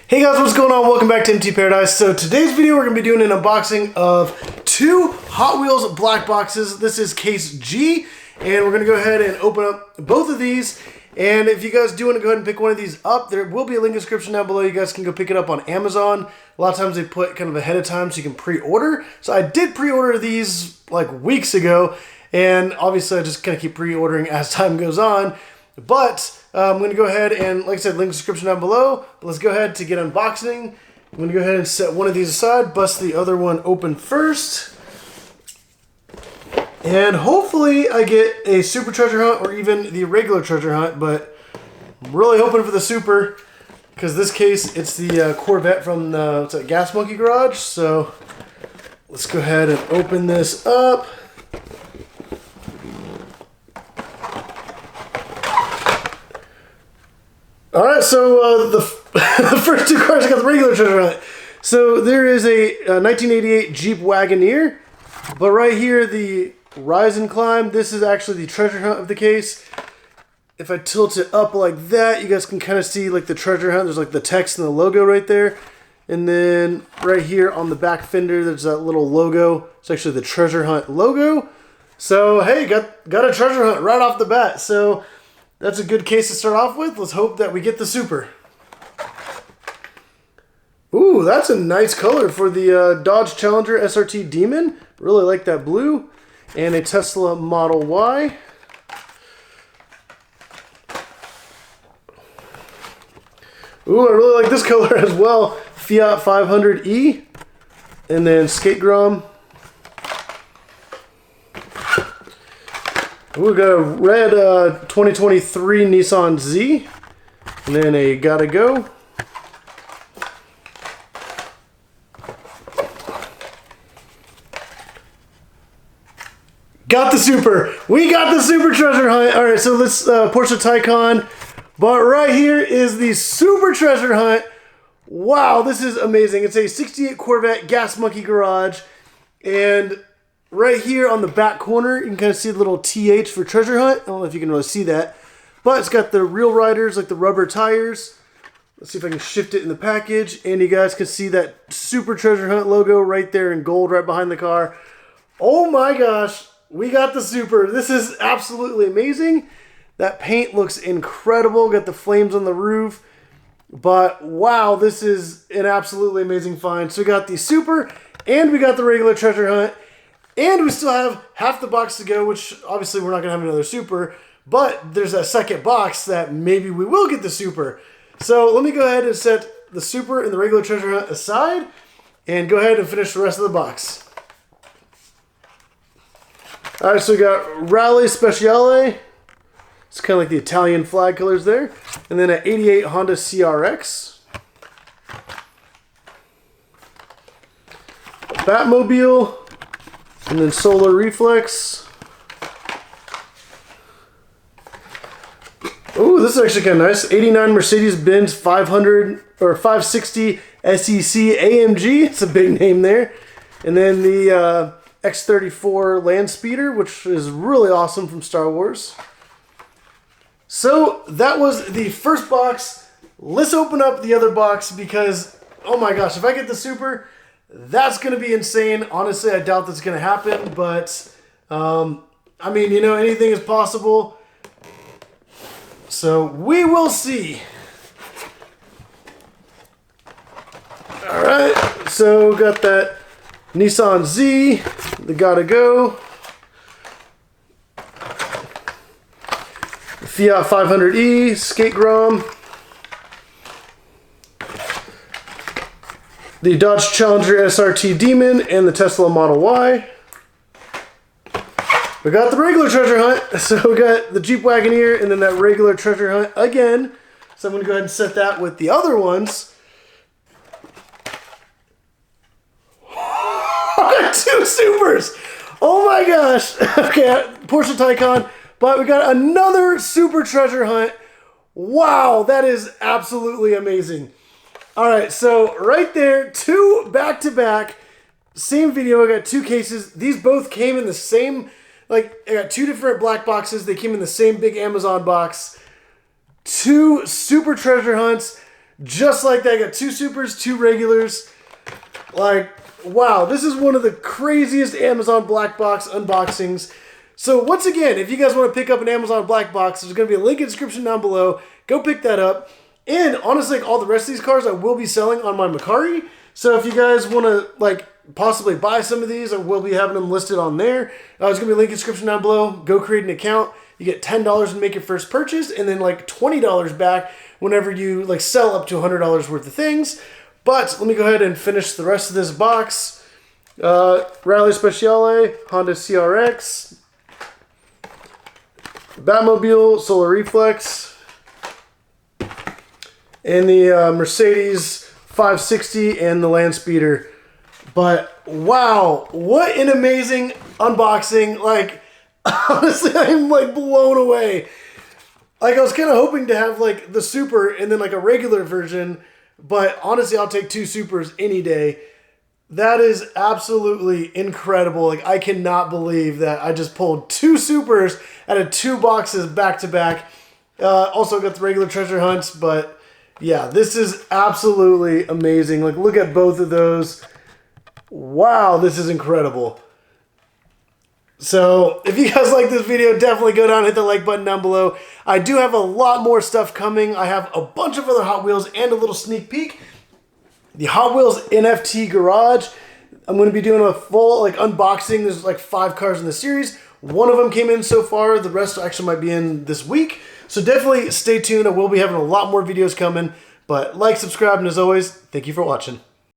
Hey guys, what's going on? Welcome back to MT Paradise. So today's video we're going to be doing an unboxing of two Hot Wheels black boxes. This is case G, and we're going to go ahead and open up both of these. And if you guys do want to go ahead and pick one of these up, there will be a link in the description down below. You guys can go pick it up on Amazon. A lot of times they put kind of ahead of time so you can pre-order. So I did pre-order these like weeks ago, and obviously I just kind of keep pre-ordering as time goes on. But I'm going to go ahead and, like I said, link in the description down below. But let's go ahead to get unboxing. I'm going to go ahead and set one of these aside, bust the other one open first. And hopefully I get a super treasure hunt or even the regular treasure hunt, but I'm really hoping for the super, because this case, it's the Corvette from the what's that, Gas Monkey Garage. So let's go ahead and open this up. Alright, so the first two cars, I got the regular treasure hunt. So there is a 1988 Jeep Wagoneer, but right here, the Rise and Climb, this is actually the treasure hunt of the case. If I tilt it up like that, you guys can kind of see like the treasure hunt. There's like the text and the logo right there. And then right here on the back fender, there's that little logo. It's actually the treasure hunt logo. So hey, got a treasure hunt right off the bat. So that's a good case to start off with. Let's hope that we get the super. Ooh, that's a nice color for the Dodge Challenger SRT Demon. Really like that blue. And a Tesla Model Y. Ooh, I really like this color as well. Fiat 500e. And then Skate Grom. We got a red 2023 Nissan Z, and then a Gotta Go. Got the super. We got the super treasure hunt. All right, so let's Porsche Taycan. But right here is the super treasure hunt. Wow, this is amazing. It's a 68 Corvette Gas Monkey Garage, and right here on the back corner, you can kind of see the little TH for treasure hunt. I don't know if you can really see that. But it's got the real riders, like the rubber tires. Let's see if I can shift it in the package. And you guys can see that super treasure hunt logo right there in gold right behind the car. Oh my gosh, we got the super. This is absolutely amazing. That paint looks incredible. Got the flames on the roof. But wow, this is an absolutely amazing find. So we got the super and we got the regular treasure hunt. And we still have half the box to go, which obviously we're not going to have another super. But there's a second box that maybe we will get the super. So let me go ahead and set the super and the regular treasure hunt aside. And go ahead and finish the rest of the box. Alright, so we got Rally Speciale. It's kind of like the Italian flag colors there. And then an 88 Honda CRX. Batmobile. And then Solar Reflex. Ooh, this is actually kind of nice. 89 Mercedes-Benz 500 or 560 SEC AMG. It's a big name there. And then the X34 Land Speeder, which is really awesome from Star Wars. So that was the first box. Let's open up the other box because, oh my gosh, if I get the super, that's going to be insane. Honestly, I doubt that's going to happen, but I mean, you know, anything is possible. So we will see. All right, so got that Nissan Z, the Gotta Go, the Fiat 500e, Skate Grom, the Dodge Challenger SRT Demon, and the Tesla Model Y. We got the regular treasure hunt. So we got the Jeep Wagoneer and then that regular treasure hunt again. So I'm going to go ahead and set that with the other ones. I got two supers. Oh my gosh. Okay, Porsche Taycan. But we got another super treasure hunt. Wow, that is absolutely amazing. All right, so right there, two back-to-back, same video. I got two cases. These both came in the same, like, I got two different black boxes. They came in the same big Amazon box. Two super treasure hunts. just like that. I got 2 supers, 2 regulars. Like, wow, this is one of the craziest Amazon Black Box unboxings. So once again, if you guys want to pick up an Amazon Black Box, there's going to be a link in the description down below. Go pick that up. And honestly, like all the rest of these cars I will be selling on my Mercari. So if you guys want to like possibly buy some of these, I will be having them listed on there. There's going to be a link in the description down below. Go create an account. You get $10 and make your first purchase, and then like $20 back whenever you like sell up to $100 worth of things. But let me go ahead and finish the rest of this box. Rally Speciale, Honda CRX, Batmobile, Solar Reflex, and the Mercedes 560 and the Land Speeder. But wow, what an amazing unboxing. Like, honestly, I'm like blown away. Like, I was kind of hoping to have like the super and then like a regular version, but honestly, I'll take 2 supers any day. That is absolutely incredible. Like, I cannot believe that I just pulled 2 supers out of 2 boxes back to back. Also got the regular treasure hunts, but yeah, this is absolutely amazing. Like, look at both of those. Wow, this is incredible. So if you guys like this video, definitely go down and hit the like button down below. I do have a lot more stuff coming. I have a bunch of other Hot Wheels and a little sneak peek. The Hot Wheels NFT Garage, I'm going to be doing a full like unboxing. There's like 5 cars in the series. One of them came in so far. The rest actually might be in this week. So definitely stay tuned. I will be having a lot more videos coming. But like, subscribe, and as always, thank you for watching.